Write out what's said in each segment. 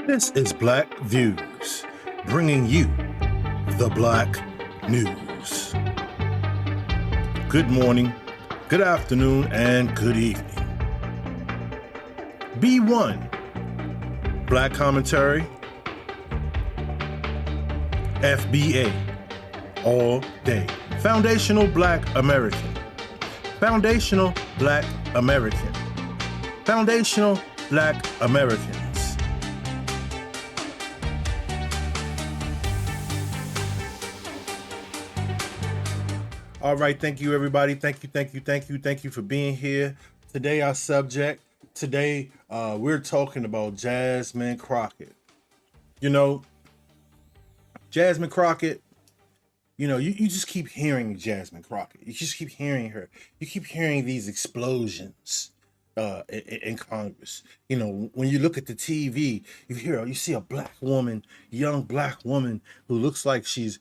This is Black Views, bringing you the Black News. Good morning, good afternoon, and good evening. B1, Black Commentary, FBA, all day. Foundational Black American. Foundational Black American. Foundational Black Americans. All right, thank you, everybody. Thank you for being here. Today, our subject, we're talking about Jasmine Crocket. You know, Jasmine Crocket, you just keep hearing Jasmine Crocket. You just keep hearing her. You keep hearing these explosions in Congress. When you look at the TV, you see a black woman, young black woman who looks like she's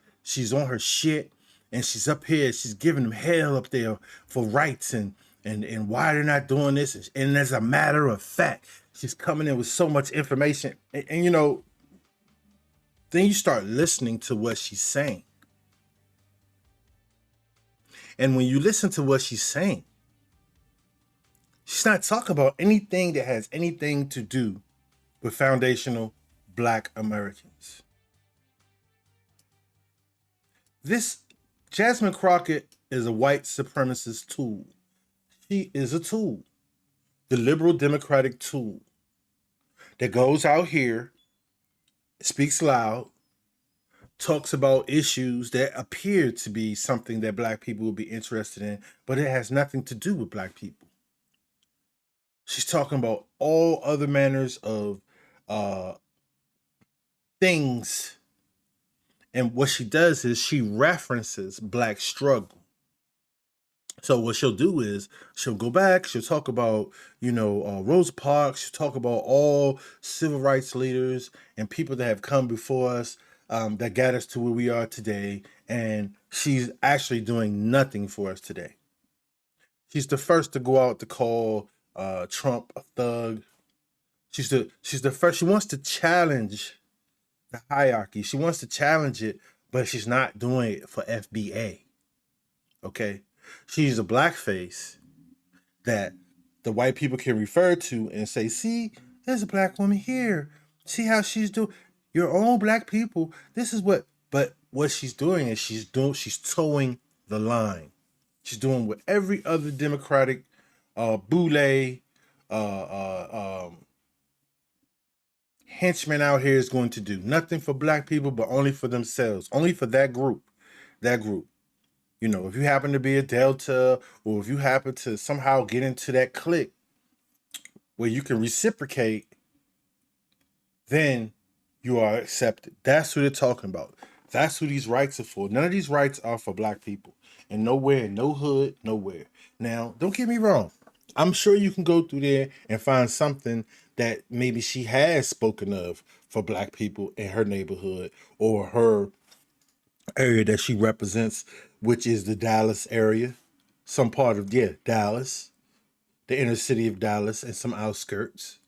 on her shit, and she's up here, she's giving them hell up there for rights and why they're not doing this. And as a matter of fact, she's coming in with so much information. And then you start listening to what she's saying. And when you listen to what she's saying, she's not talking about anything that has anything to do with foundational Black Americans. This Jasmine Crocket is a white supremacist tool. She is a tool, the liberal democratic tool that goes out here, speaks loud, talks about issues that appear to be something that Black people will be interested in, but it has nothing to do with Black people. She's talking about all other manners of things. And what she does is she references Black struggle. So what she'll do is she'll go back, she'll talk about, Rosa Parks, she'll talk about all civil rights leaders and people that have come before us that got us to where we are today. And she's actually doing nothing for us today. She's the first to go out to call Trump a thug. She's the first. She wants to challenge the hierarchy. She wants to challenge it, but she's not doing it for FBA. Okay? She's a blackface that the white people can refer to and say, see, there's a black woman here. See how she's doing. Your own black people. This is what, but what she's doing is she's towing the line. She's doing what every other Democratic boule henchman out here is going to do. Nothing for Black people, but only for themselves. Only for that group. That group. If you happen to be a Delta, or if you happen to somehow get into that clique where you can reciprocate, then you are accepted. That's who they're talking about. That's who these rights are for. None of these rights are for Black people. And nowhere, no hood, nowhere. Now, don't get me wrong. I'm sure you can go through there and find something that maybe she has spoken of for Black people in her neighborhood or her area that she represents, which is the Dallas area. Some part of, Dallas, the inner city of Dallas and some outskirts.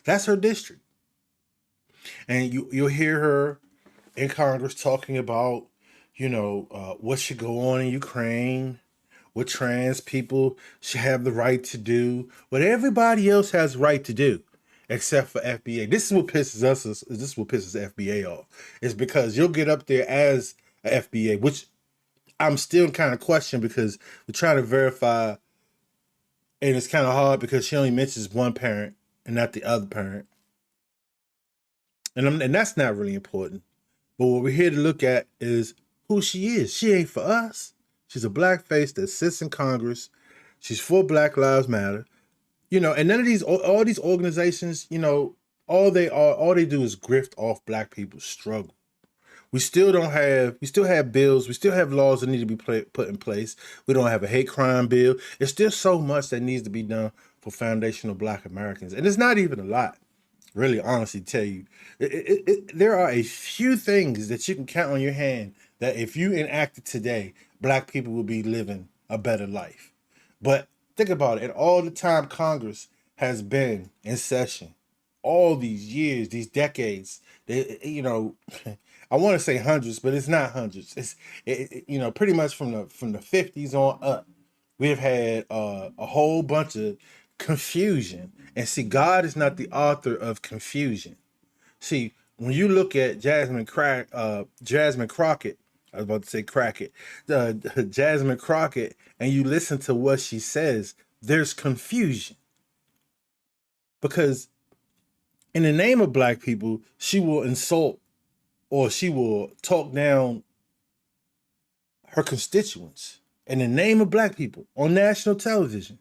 That's her district. And you'll hear her in Congress talking about, what should go on in Ukraine, what trans people should have the right to do, what everybody else has the right to do, except for FBA. This is what pisses FBA off. It's because you'll get up there as a FBA, which I'm still kind of questioning because we're trying to verify, and it's kind of hard because she only mentions one parent and not the other parent. And that's not really important. But what we're here to look at is who she is. She ain't for us. She's a blackface that sits in Congress. She's for Black Lives Matter. And none of all these organizations, all they do is grift off Black people's struggle. We still have bills. We still have laws that need to be put in place. We don't have a hate crime bill. There's still so much that needs to be done for foundational Black Americans. And it's not even a lot, really, honestly, tell you. There are a few things that you can count on your hand that if you enacted today, Black people will be living a better life. But think about it. And all the time Congress has been in session, all these years, these decades, you know, I want to say hundreds, but it's not hundreds. You know, pretty much from the 50s on up, we have had a whole bunch of confusion. And see, God is not the author of confusion. See, when you look at Jasmine Crocket, I was about to say Crockett, Jasmine Crocket, and you listen to what she says, there's confusion because in the name of black people, she will insult or she will talk down her constituents in the name of black people on national television,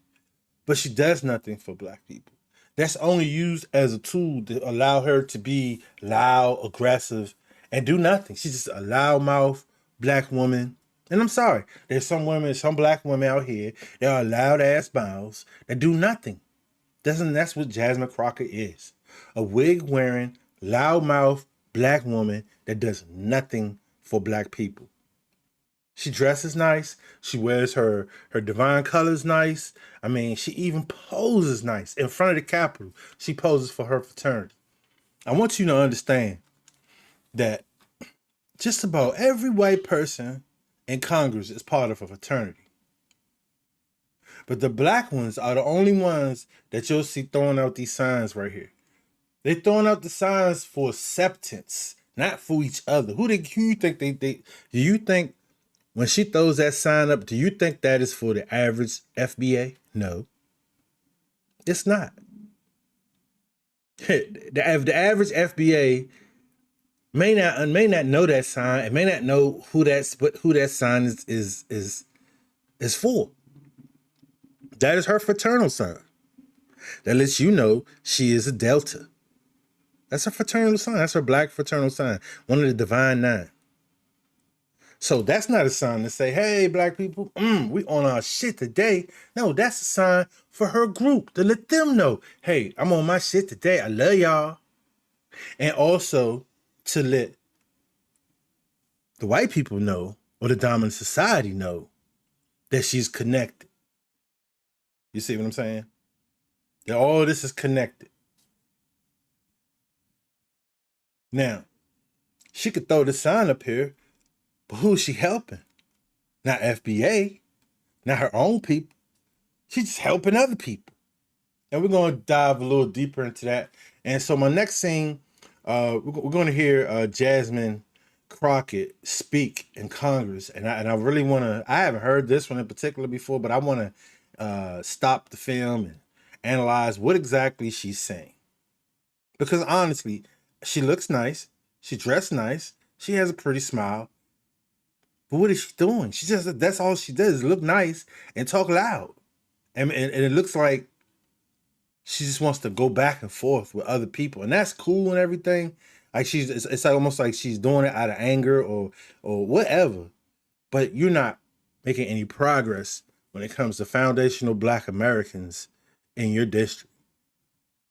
but she does nothing for black people. That's only used as a tool to allow her to be loud, aggressive, and do nothing. She's just a loudmouth black woman. And I'm sorry, there's some women, some black women out here that are loud ass mouths that do nothing. That's what Jasmine Crocket is. A wig wearing, loudmouth black woman that does nothing for black people. She dresses nice. She wears her divine colors nice. I mean, she even poses nice in front of the Capitol. She poses for her fraternity. I want you to understand that just about every white person in Congress is part of a fraternity. But the black ones are the only ones that you'll see throwing out these signs right here. They're throwing out the signs for acceptance, not for each other. Who you think they do you think when she throws that sign up, do you think that is for the average FBA? No, it's not. The average FBA may not know that sign and may not know who that sign is for. That is her fraternal sign. That lets you know she is a Delta. That's her fraternal sign. That's her black fraternal sign. One of the divine nine. So that's not a sign to say, hey, black people, we on our shit today. No, that's a sign for her group to let them know, hey, I'm on my shit today. I love y'all. And also to let the white people know or the dominant society know that she's connected. You see what I'm saying? That all this is connected. Now, she could throw the sign up here, but who's she helping? Not FBA, not her own people. She's just helping other people. And we're going to dive a little deeper into that. And so my next scene, we're going to hear Jasmine Crocket speak in Congress. And I really want to, I haven't heard this one in particular before, but I want to stop the film and analyze what exactly she's saying. Because honestly, she looks nice. She dressed nice. She has a pretty smile. But what is she doing? She just, that's all she does, look nice and talk loud. And it looks like she just wants to go back and forth with other people. And that's cool and everything. Like it's almost like she's doing it out of anger or whatever. But you're not making any progress when it comes to foundational black Americans in your district.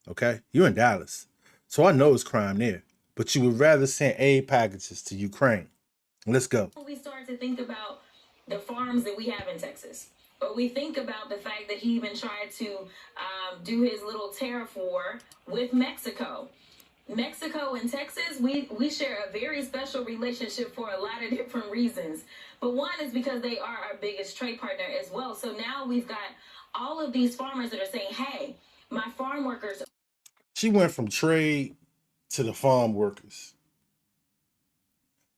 Okay? You're in Dallas. So I know it's crime there. But you would rather send aid packages to Ukraine. Let's go. We start to think about the farms that we have in Texas. But we think about the fact that he even tried to do his little tariff war with Mexico. Mexico and Texas, we share a very special relationship for a lot of different reasons. But one is because they are our biggest trade partner as well. So now we've got all of these farmers that are saying, hey, my farm workers. She went from trade to the farm workers.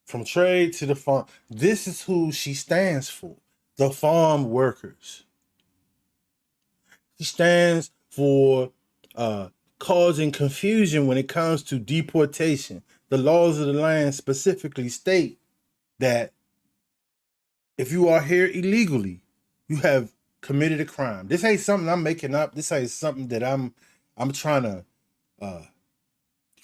From trade to the farm. This is who she stands for. The farm workers. She stands for causing confusion when it comes to deportation. The laws of the land specifically state that if you are here illegally, you have committed a crime. This ain't something I'm making up. This ain't something that I'm trying to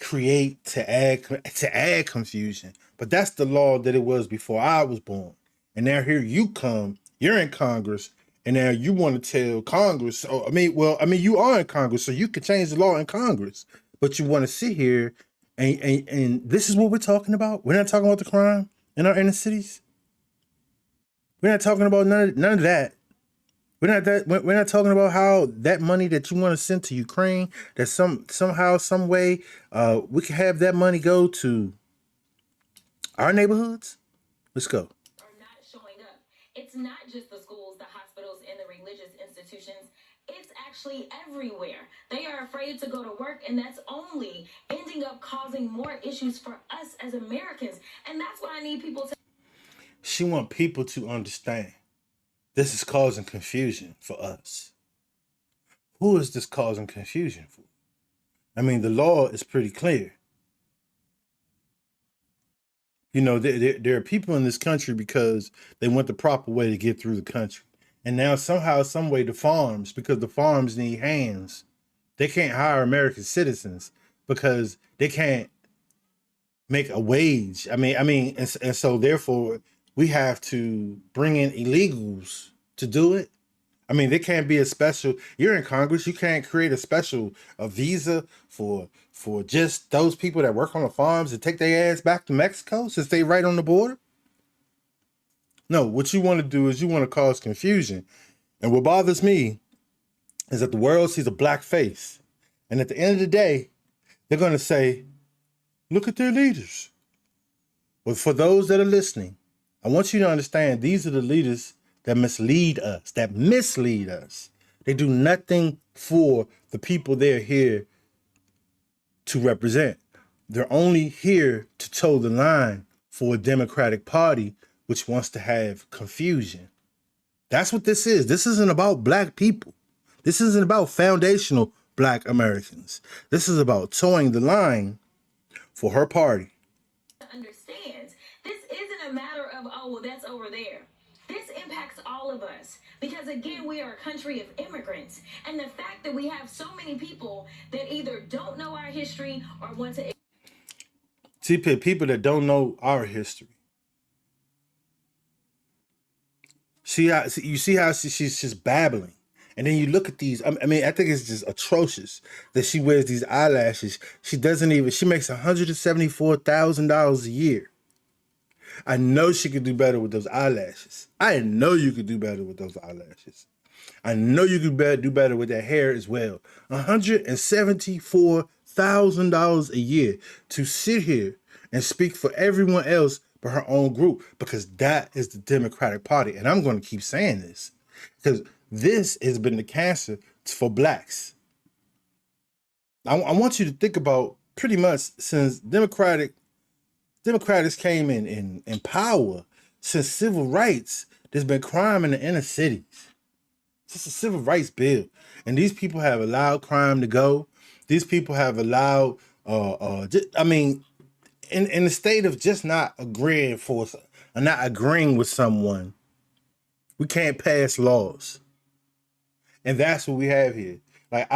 create to add confusion. But that's the law that it was before I was born. And now here you come, you're in Congress, and now you want to tell Congress, you are in Congress, so you can change the law in Congress. But you want to sit here and this is what we're talking about? We're not talking about the crime in our inner cities. We're not talking about none of that. We're not talking about how that money that you want to send to Ukraine, that somehow, some way, we can have that money go to our neighborhoods. Let's go. Are not showing up. It's not just the schools, the hospitals, and the religious institutions. It's actually everywhere. They are afraid to go to work, and that's only ending up causing more issues for us as Americans. And that's what I need people to. She want people to understand. This is causing confusion for us. Who is this causing confusion for? I mean, the law is pretty clear. You know, there are people in this country because they went the proper way to get through the country. And now somehow, some way, the farms, because the farms need hands, they can't hire American citizens because they can't make a wage. And so therefore we have to bring in illegals to do it. I mean, there can't be a special. You're in Congress. You can't create a visa for just those people that work on the farms and take their ass back to Mexico since they right on the border. No, what you want to do is you want to cause confusion. And what bothers me is that the world sees a black face, and at the end of the day, they're going to say, "Look at their leaders." But for those that are listening, I want you to understand these are the leaders that mislead us, They do nothing for the people they're here to represent. They're only here to toe the line for a Democratic Party which wants to have confusion. That's what this is. This isn't about black people. This isn't about foundational black Americans. This is about towing the line for her party. Understand, this isn't a matter of, oh, well, that's over there. This impacts all of us because, again, we are a country of immigrants. And the fact that we have so many people that either don't know our history or want to. See, people that don't know our history. You see how she's just babbling. And then you look at these. I mean, I think it's just atrocious that she wears these eyelashes. She makes $174,000 a year. I know she could do better with those eyelashes. I know you could do better with those eyelashes. I know you could do better with that hair as well. $174,000 a year to sit here and speak for everyone else but her own group, because that is the Democratic Party. And I'm going to keep saying this because this has been the cancer for blacks. I want you to think about pretty much since Democrats came in power, since civil rights, there's been crime in the inner cities. It's just a civil rights bill. And these people have allowed crime to go. These people have allowed, in the state of just not agreeing with someone, we can't pass laws. And that's what we have here. Like,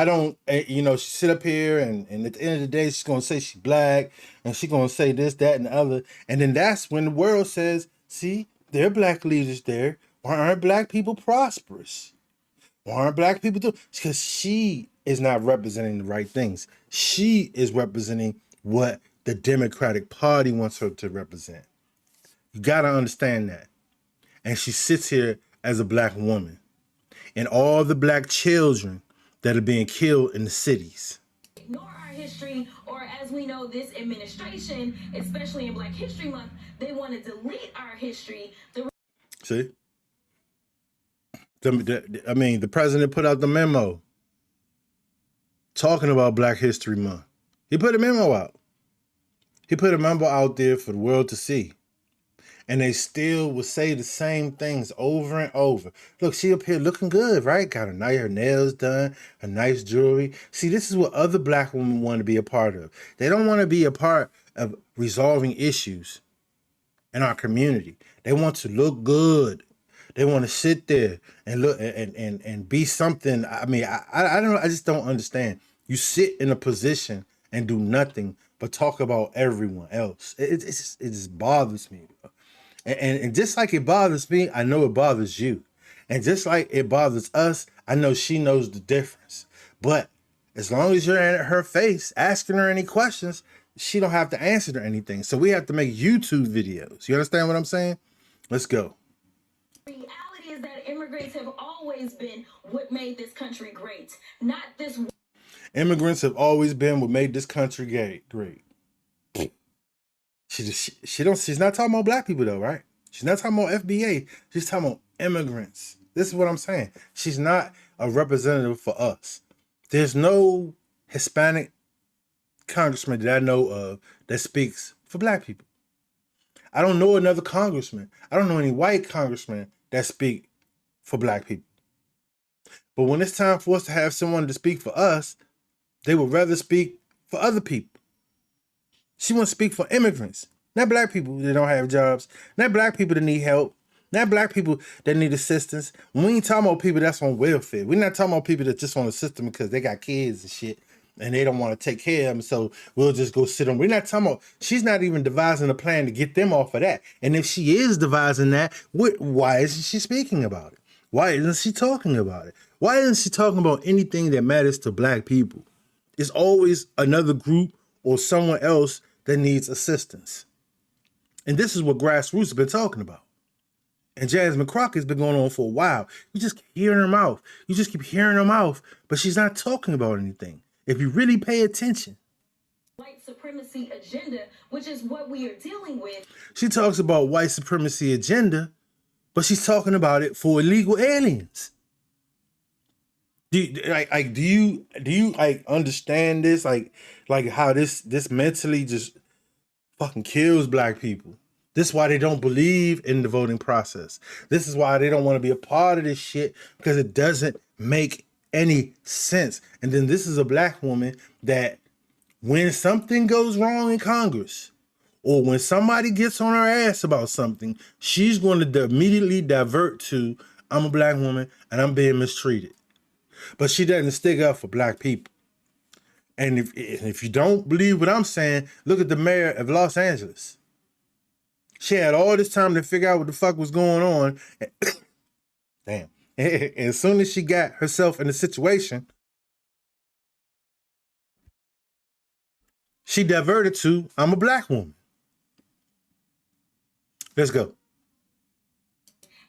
she sit up here and at the end of the day, she's going to say she's black and she's going to say this, that, and the other. And then that's when the world says, see, there are black leaders there. Why aren't black people prosperous? Why aren't black people doing? Because she is not representing the right things. She is representing what the Democratic Party wants her to represent. You got to understand that. And she sits here as a black woman. And all the black children that are being killed in the cities. Ignore our history, or as we know, this administration, especially in Black History Month, they want to delete our history. See? The president put out the memo talking about Black History Month. He put a memo out. He put a memo out there for the world to see. And they still will say the same things over and over. Look, she up here looking good, right? Got her nails done, her nice jewelry. See, this is what other black women want to be a part of. They don't want to be a part of resolving issues in our community. They want to look good. They want to sit there and look and be something. I mean, I don't know. I just don't understand. You sit in a position and do nothing but talk about everyone else. It just bothers me. And just like it bothers me, I know it bothers you. And just like it bothers us, I know she knows the difference. But as long as you're in her face asking her any questions, she don't have to answer to anything. So we have to make YouTube videos. You understand what I'm saying? Let's go. Reality is that immigrants immigrants have always been what made this country great, not this. Immigrants have always been what made this country great. She's not talking about black people though, right? She's not talking about FBA. She's talking about immigrants. This is what I'm saying. She's not a representative for us. There's no Hispanic congressman that I know of that speaks for black people. I don't know another congressman. I don't know any white congressmen that speak for black people. But when it's time for us to have someone to speak for us, they would rather speak for other people. She wants to speak for immigrants, not black people that don't have jobs, not black people that need help, not black people that need assistance. We ain't talking about people that's on welfare. We're not talking about people that just on the system because they got kids and shit and they don't want to take care of them, so we'll just go sit on. We're not talking about, she's not even devising a plan to get them off of that. And if she is devising that, why isn't she speaking about it? Why isn't she talking about it? Why isn't she talking about anything that matters to black people? It's always another group or someone else that needs assistance. And this is what grassroots have been talking about. And Jasmine Crockett's been going on for a while. You just keep hearing her mouth. You just keep hearing her mouth, but she's not talking about anything. If you really pay attention. White supremacy agenda, which is what we are dealing with. She talks about white supremacy agenda, but she's talking about it for illegal aliens. Do you like understand this? Like how this mentally just fucking kills black people. This is why they don't believe in the voting process. This is why they don't want to be a part of this shit, because it doesn't make any sense. And then this is a black woman that when something goes wrong in Congress or when somebody gets on her ass about something, she's going to immediately divert to, I'm a black woman and I'm being mistreated. But she doesn't stick up for black people. And if you don't believe what I'm saying, look at the mayor of Los Angeles. She had all this time to figure out what the fuck was going on. Damn. And as soon as she got herself in a situation, she diverted to, I'm a black woman. Let's go.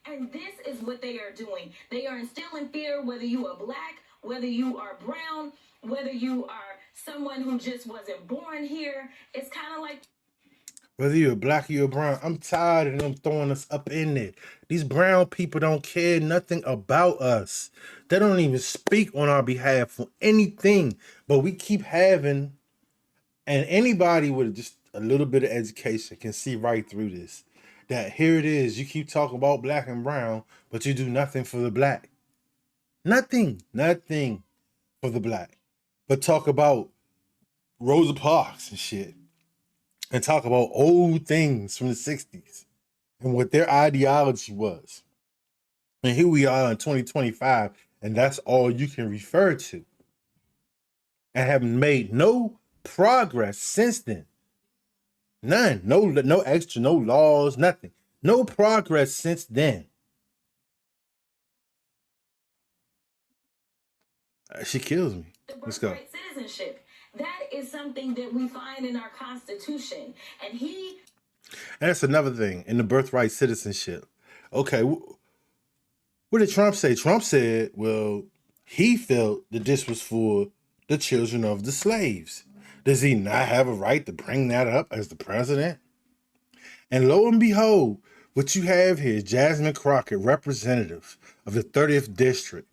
And this is what they are doing. They are instilling fear, whether you are black, whether you are brown, whether you are someone who just wasn't born here. It's kind of like, whether you're black or you're brown, I'm tired of them throwing us up in there. These brown people don't care nothing about us. They don't even speak on our behalf for anything. But we keep having, and anybody with just a little bit of education can see right through this. That here it is, you keep talking about black and brown, but you do nothing for the black. Nothing for the black. But talk about Rosa Parks and shit. And talk about old things from the 60s and what their ideology was. And here we are in 2025, and that's all you can refer to. And have made no progress since then. None. No extra, no laws, nothing. No progress since then. She kills me. Let's go. citizenship. That is something that we find in our Constitution. And that's another thing in the birthright citizenship. Okay, what did Trump say? Trump said, well, he felt that this was for the children of the slaves. Does he not have a right to bring that up as the president? And lo and behold, what you have here is Jasmine Crocket, representative of the 30th district,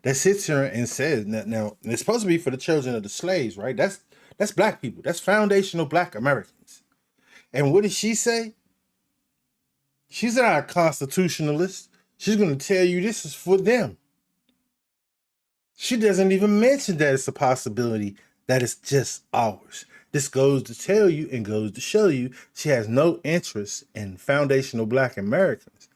that sits here and says, now it's supposed to be for the children of the slaves, right? That's black people. That's foundational black Americans. And what did she say? She's not a constitutionalist. She's going to tell you this is for them. She doesn't even mention that it's a possibility that it's just ours. This goes to tell you and goes to show you she has no interest in foundational black Americans.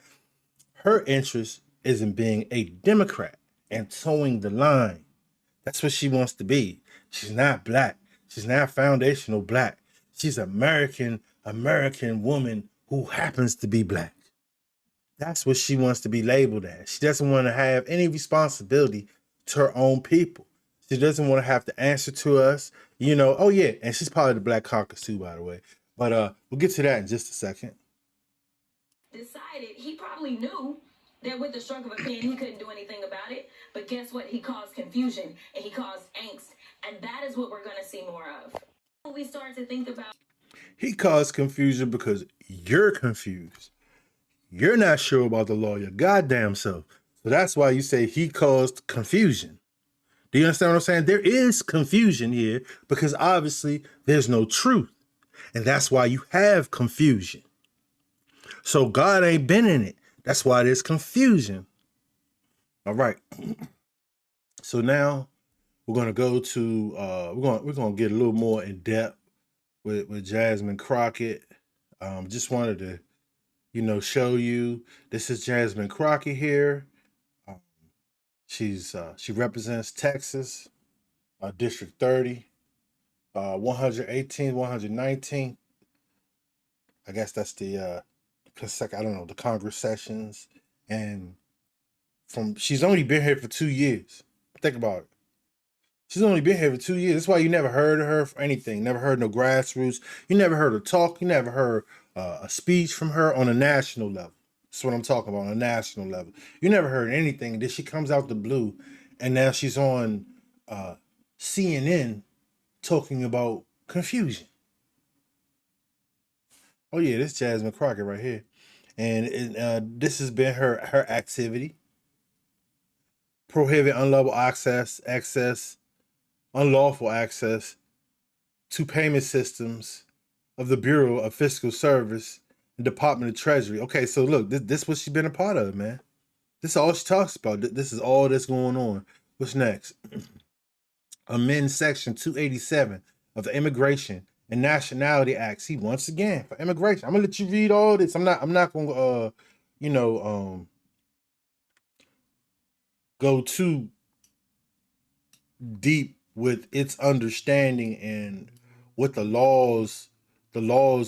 Her interest is in being a Democrat and towing the line. That's what she wants to be. She's not black. She's not foundational black. She's American woman who happens to be black. That's what she wants to be labeled as. She doesn't want to have any responsibility to her own people. She doesn't want to have to answer to us. You know, oh yeah, and she's part of the Black Caucus too, by the way. But we'll get to that in just a second. Decided he probably knew that with the stroke of a pen, he couldn't do anything about it. But guess what? He caused confusion and he caused angst. And that is what we're going to see more of. When we start to think about. He caused confusion because you're confused. You're not sure about the law, your goddamn self. So that's why you say he caused confusion. Do you understand what I'm saying? There is confusion here because obviously there's no truth. And that's why you have confusion. So God ain't been in it. That's why there's confusion. All right. So now we're gonna go to we're gonna get a little more in depth with Jasmine Crocket. Just wanted to, show you this is Jasmine Crocket here. Um, she represents Texas, District 30, 118, 119. I guess that's the I don't know, the Congress sessions. And she's only been here for 2 years. Think about it. She's only been here for 2 years. That's why you never heard of her for anything. Never heard no grassroots. You never heard her talk. You never heard a speech from her on a national level. That's what I'm talking about, on a national level. You never heard anything. And then she comes out the blue, and now she's on CNN talking about confusion. Oh yeah, this Jasmine Crockett right here, and this has been her activity: prohibit unlawful unlawful access to payment systems of the Bureau of Fiscal Service and Department of Treasury. Okay, so look, this what she's been a part of, man. This is all she talks about. This is all that's going on. What's next? Amend Section 287 of the Immigration and Nationality Act. See, once again, for immigration. I'm gonna let you read all this. I'm not gonna go too deep with its understanding and what the laws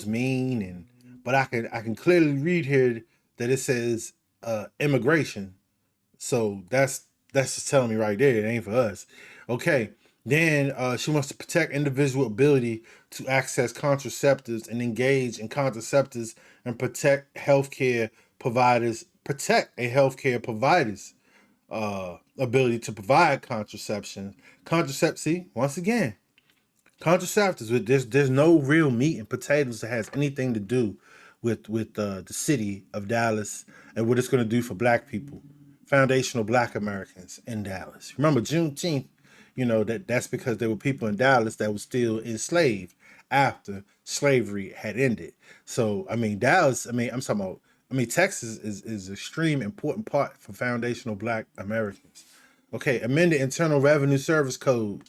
mean, and but I can clearly read here that it says immigration. So that's just telling me right there it ain't for us. Okay. Then she wants to protect individual ability to access contraceptives and engage in contraceptives and protect a healthcare provider's ability to provide contraception. Contraception, once again, contraceptives. There's no real meat and potatoes that has anything to do with the city of Dallas and what it's going to do for Black people, foundational Black Americans in Dallas. Remember Juneteenth. That's because there were people in Dallas that were still enslaved after slavery had ended. So I mean Dallas. I mean I'm talking about. I mean Texas is extreme important part for foundational Black Americans. Okay, amend the Internal Revenue Service Code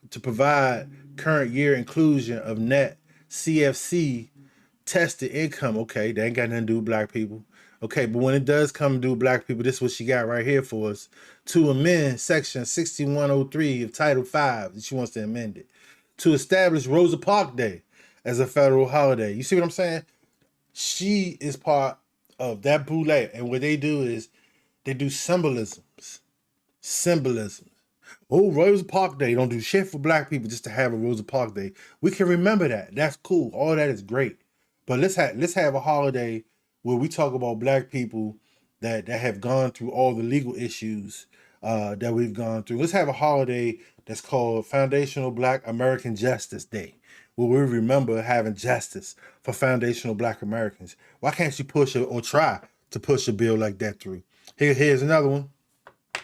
to provide current year inclusion of net CFC tested income. Okay, they ain't got nothing to do with Black people. Okay, but when it does come to do with Black people, this is what she got right here for us. To amend Section 6103 of Title 5, she wants to amend it. To establish Rosa Parks Day as a federal holiday. You see what I'm saying? She is part of that boule. And what they do is they do symbolisms. Oh, Rosa Parks Day. Don't do shit for Black people just to have a Rosa Parks Day. We can remember that. That's cool. All that is great. But let's have a holiday where we talk about Black people that have gone through all the legal issues that we've gone through. Let's have a holiday that's called Foundational Black American Justice Day, where we remember having justice for foundational Black Americans. Why can't you push or try to push a bill like that through? Here's another one.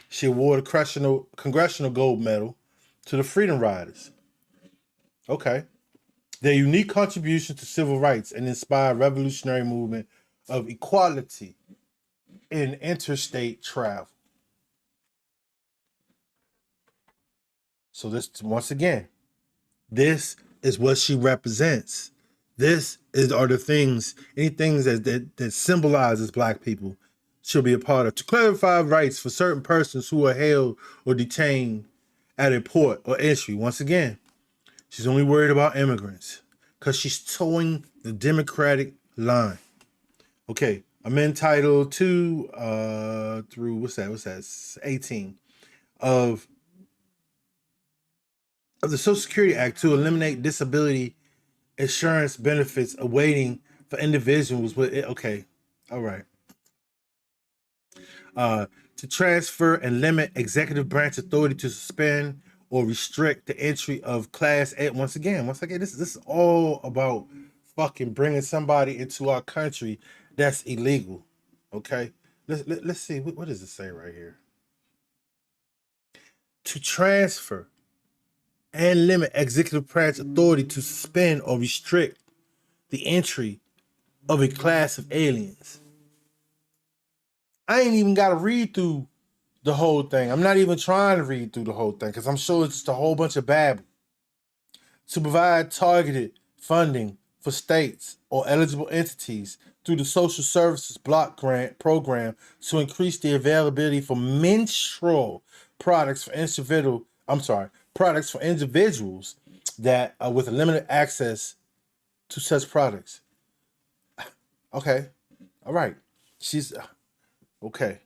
She awarded a Congressional Gold Medal to the Freedom Riders. Okay. Their unique contribution to civil rights and inspired revolutionary movement of equality in interstate travel. So this, once again, this is what she represents. Are the things, any things that symbolizes Black people she'll be a part of. To clarify rights for certain persons who are held or detained at a port or entry. Once again, she's only worried about immigrants because she's towing the Democratic line. Okay, amend Title 2 through, what's that? 18 of the Social Security Act to eliminate disability insurance benefits awaiting for individuals with it. Okay, all right. To transfer and limit executive branch authority to suspend or restrict the entry of Class A. Once again, this is all about fucking bringing somebody into our country that's illegal. Okay, let's see what does it say right here. To transfer and limit executive branch authority to suspend or restrict the entry of a class of aliens. I ain't even got to read through the whole thing. I'm not even trying to read through the whole thing because I'm sure it's just a whole bunch of babble. To provide targeted funding for states or eligible entities through the Social Services Block Grant Program to increase the availability for menstrual products for products for individuals that with limited access to such products. Okay, all right. She's okay.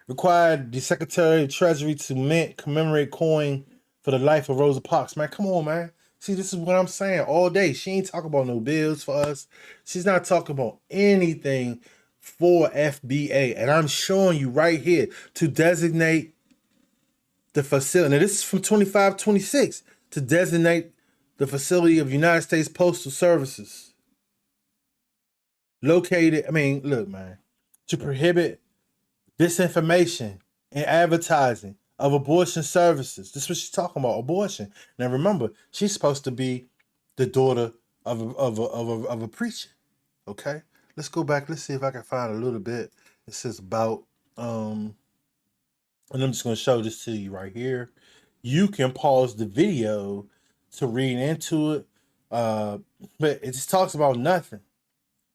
Required the Secretary of Treasury to mint commemorate coin for the life of Rosa Parks. Man, come on, man. See, this is what I'm saying all day. She ain't talking about no bills for us. She's not talking about anything for FBA. And I'm showing you right here to designate the facility. Now, this is from 25-26 to designate the facility of United States Postal Services. Located, look, man, to prohibit disinformation and advertising of abortion services. This is what she's talking about, abortion. Now remember, she's supposed to be the daughter of a preacher. Okay? Let's go back. Let's see if I can find a little bit. It says about and I'm just gonna show this to you right here. You can pause the video to read into it. But it just talks about nothing,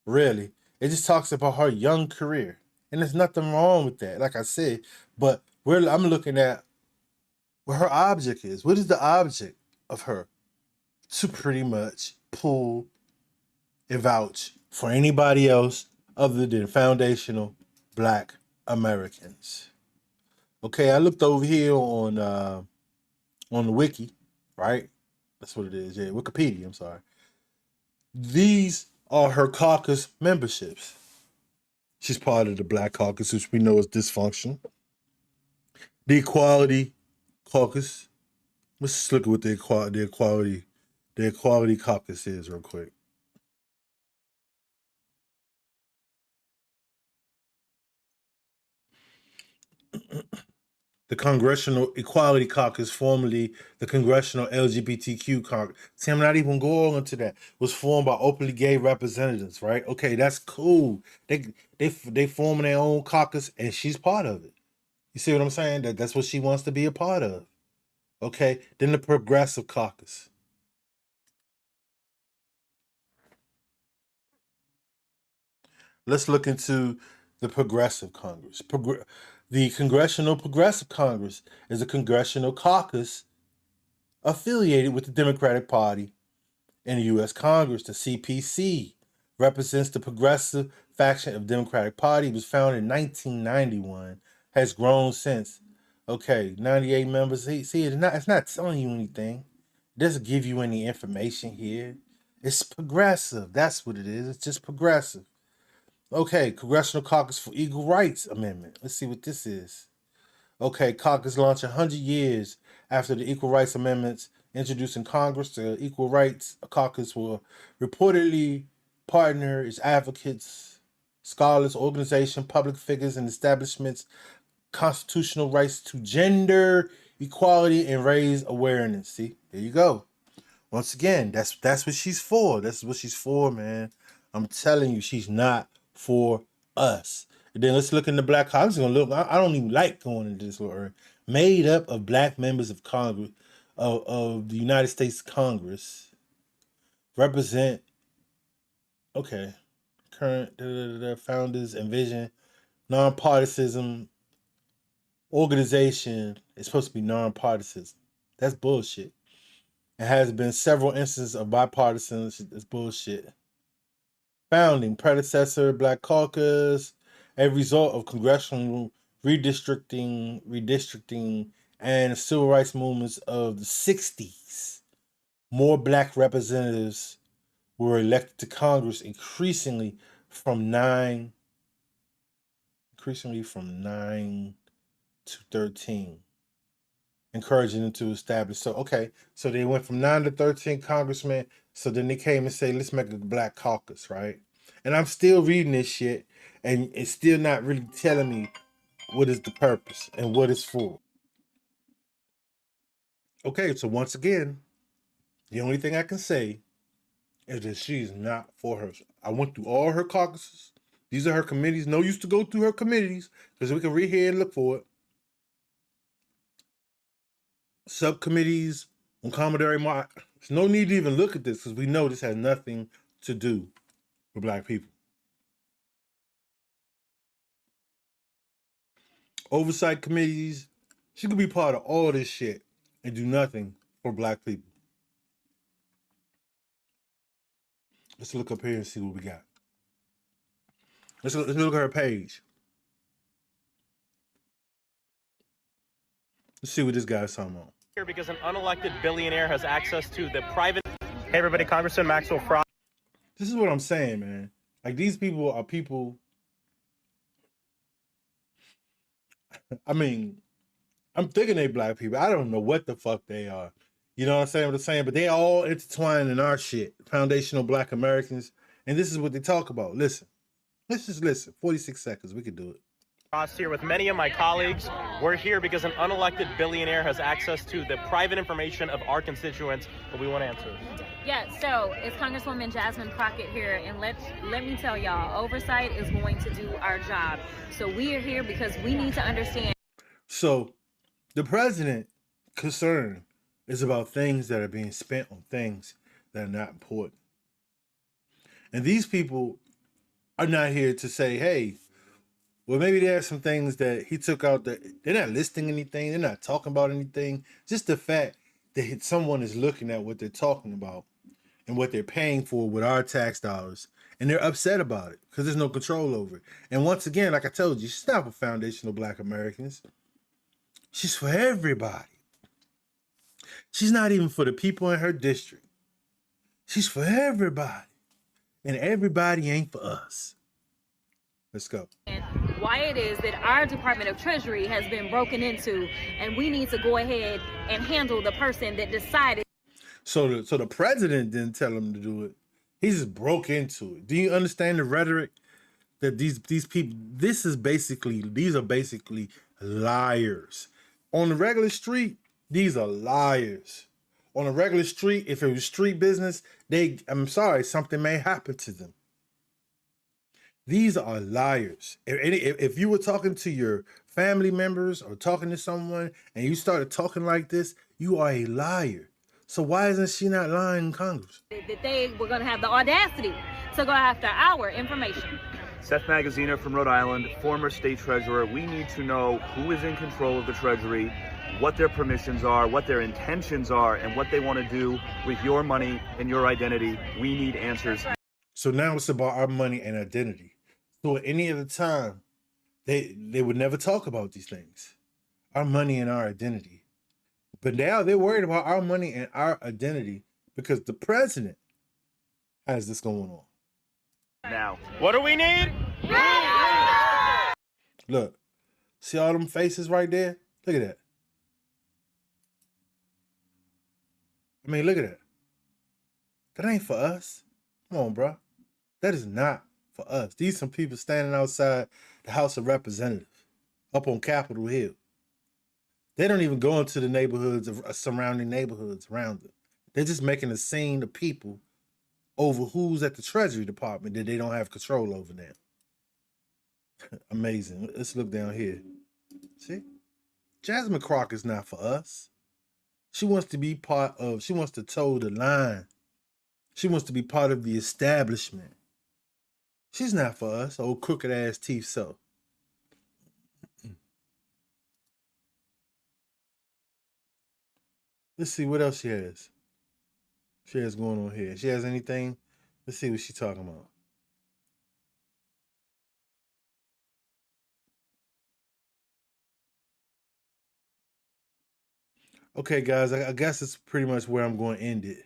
really. It just talks about her young career. And there's nothing wrong with that, like I said. But I'm looking at what her object is. What is the object of her? To pretty much pull and vouch for anybody else other than foundational Black Americans. Okay, I looked over here on the wiki, right? That's what it is. Yeah, Wikipedia. I'm sorry. These are her caucus memberships. She's part of the Black Caucus, which we know is dysfunction. The Equality Caucus. Let's just look at what the Equality Caucus is real quick. The Congressional Equality Caucus, formerly the Congressional LGBTQ Caucus. See, I'm not even going into that. Was formed by openly gay representatives, right? Okay, that's cool. They forming their own caucus, and she's part of it. You see what I'm saying? That's what she wants to be a part of. Okay, then the Progressive Caucus. Let's look into the Progressive Congress. The Congressional Progressive Congress is a congressional caucus affiliated with the Democratic Party in the U.S. Congress. The CPC represents the progressive faction of the Democratic Party. It was founded in 1991, has grown since. Okay, 98 members. See, it's not telling you anything. It doesn't give you any information here. It's progressive. That's what it is. It's just progressive. Okay, Congressional Caucus for Equal Rights Amendment. Let's see what this is. Okay, caucus launched 100 years after the Equal Rights Amendments introduced in Congress. The Equal Rights Caucus will reportedly partner its advocates, scholars, organizations, public figures, and establishments constitutional rights to gender equality and raise awareness. See, there you go. Once again, that's what she's for. That's what she's for, man. I'm telling you, she's not for us. And then let's look in the Black Caucus. I'm just gonna look. I don't even like going into this word. Made up of Black members of Congress of the United States Congress represent. Okay, current founders and vision, nonpartisan organization is supposed to be nonpartisan. That's bullshit. It has been several instances of bipartisan. It's bullshit. Founding predecessor Black Caucus, a result of congressional redistricting, and civil rights movements of the 60s. More Black representatives were elected to Congress, increasingly from 9 increasingly from 9 to 13, encouraging them to establish. So, okay, so they went from 9 to 13 congressmen. So then they came and say, let's make a black caucus, right? And I'm still reading this shit, and it's still not really telling me what is the purpose and what it's for. Okay, so once again, the only thing I can say is that she's not for her. I went through all her caucuses. These are her committees. No use to go through her committees because we can read here and look for it. Subcommittees on Commodore Mark. There's no need to even look at this because we know this has nothing to do with black people. Oversight committees. She could be part of all this shit and do nothing for black people. Let's look up here and see what we got. Let's look at her page. Let's see what this guy's talking about. Here because an unelected billionaire has access to the private. Hey everybody, Congressman Maxwell Fry. This is what I'm saying, man. Like, these people are people. I mean, I'm thinking they black people. I don't know what the fuck they are. You know what I'm saying? But they all intertwined in our shit. Foundational Black Americans. And this is what they talk about. Listen. Let's just listen. 46 seconds. We can do it. Ross here with many of my colleagues. We're here because an unelected billionaire has access to the private information of our constituents, but we want answers. Yeah, so it's Congresswoman Jasmine Crocket here, and let me tell y'all, oversight is going to do our job. So we are here because we need to understand. So the president's concern is about things that are being spent on things that are not important. And these people are not here to say, hey, well, maybe there are some things that he took out that they're not listing anything. They're not talking about anything. Just the fact that someone is looking at what they're talking about and what they're paying for with our tax dollars. And they're upset about it because there's no control over it. And once again, like I told you, she's not for foundational Black Americans. She's for everybody. She's not even for the people in her district. She's for everybody. And everybody ain't for us. Let's go. Why it is that our Department of Treasury has been broken into, and we need to go ahead and handle the person that decided. So the president didn't tell him to do it. He just broke into it. Do you understand the rhetoric that these people? These are basically liars. On the regular street, these are liars. On a regular street, if it was street business, I'm sorry, something may happen to them. These are liars. If you were talking to your family members or talking to someone and you started talking like this, you are a liar. So why isn't she not lying in Congress? That they were going to have the audacity to go after our information. Seth Magaziner from Rhode Island, former state treasurer. We need to know who is in control of the Treasury, what their permissions are, what their intentions are, and what they want to do with your money and your identity. We need answers. So now it's about our money and identity. So at any other time, they would never talk about these things. Our money and our identity. But now they're worried about our money and our identity because the president has this going on. Now, what do we need? Look, see all them faces right there? Look at that. I mean, look at that. That ain't for us. Come on, bro. That is not for us. These some people standing outside the House of Representatives up on Capitol Hill. They don't even go into the neighborhoods of surrounding neighborhoods around them. They're just making a scene of people over who's at the Treasury Department that they don't have control over now. Amazing. Let's look down here. See? Jasmine Crocket is not for us. She wants to be she wants to toe the line. She wants to be part of the establishment. She's not for us, old crooked ass teeth so. Let's see what else she has. She has going on here. She has anything? Let's see what she's talking about. Okay, guys, I guess it's pretty much where I'm going to end it.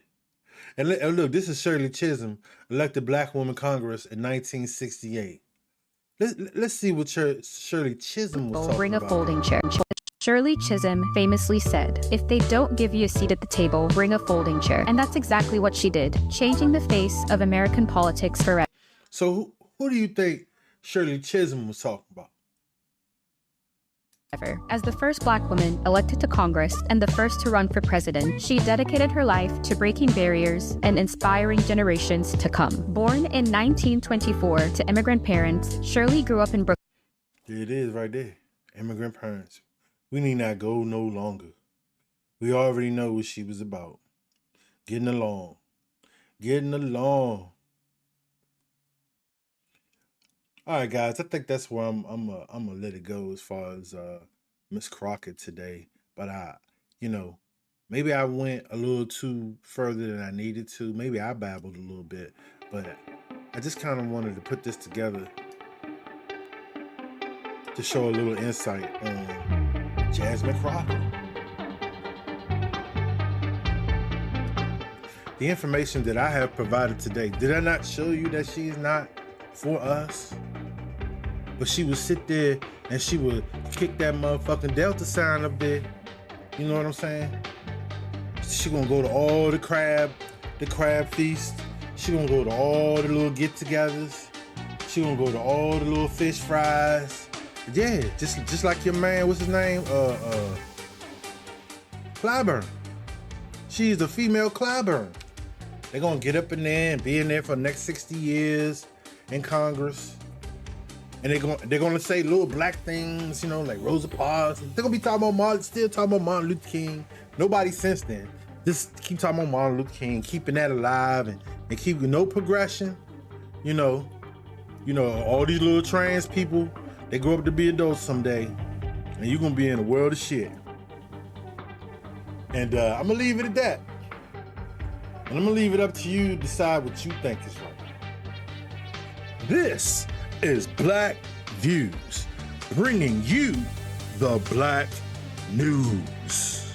And look, this is Shirley Chisholm, elected Black woman Congress in 1968. Let's see what Shirley Chisholm was talking Bring a about. folding chair. Shirley Chisholm famously said, "If they don't give you a seat at the table, bring a folding chair." And that's exactly what she did, changing the face of American politics forever. So who do you think Shirley Chisholm was talking about? As the first Black woman elected to Congress and the first to run for president, she dedicated her life to breaking barriers and inspiring generations to come. Born in 1924 to immigrant parents, Shirley grew up in Brooklyn. There it is right there. Immigrant parents. We need not go no longer. We already know what she was about. Getting along. Getting along. All right, guys. I think that's where I'm gonna let it go as far as Miss Crockett today. But maybe I went a little too further than I needed to. Maybe I babbled a little bit, but I just kind of wanted to put this together to show a little insight on Jasmine Crocket. The information that I have provided today, did I not show you that she is not for us? But she would sit there and she would kick that motherfucking Delta sign up there. You know what I'm saying? She gonna go to all the crab feast. She gonna go to all the little get-togethers. She gonna go to all the little fish fries. Yeah, just like your man, what's his name? Clyburn. She's a female Clyburn. They're gonna get up in there and be in there for the next 60 years in Congress. And they're gonna say little black things, like Rosa Parks. They're gonna be still talking about Martin Luther King. Nobody since then. Just keep talking about Martin Luther King, keeping that alive and keeping no progression. All these little trans people, they grow up to be adults someday, and you're gonna be in a world of shit. And I'm gonna leave it at that. And I'm gonna leave it up to you to decide what you think is right. This is Black Views, bringing you the Black News.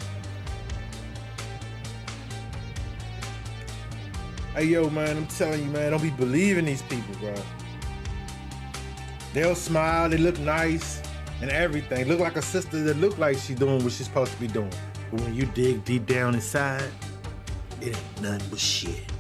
Hey, yo, man, I'm telling you, man, don't be believing these people, bro. They'll smile, they look nice, and everything. Look like a sister that look like she's doing what she's supposed to be doing. But when you dig deep down inside, it ain't nothing but shit.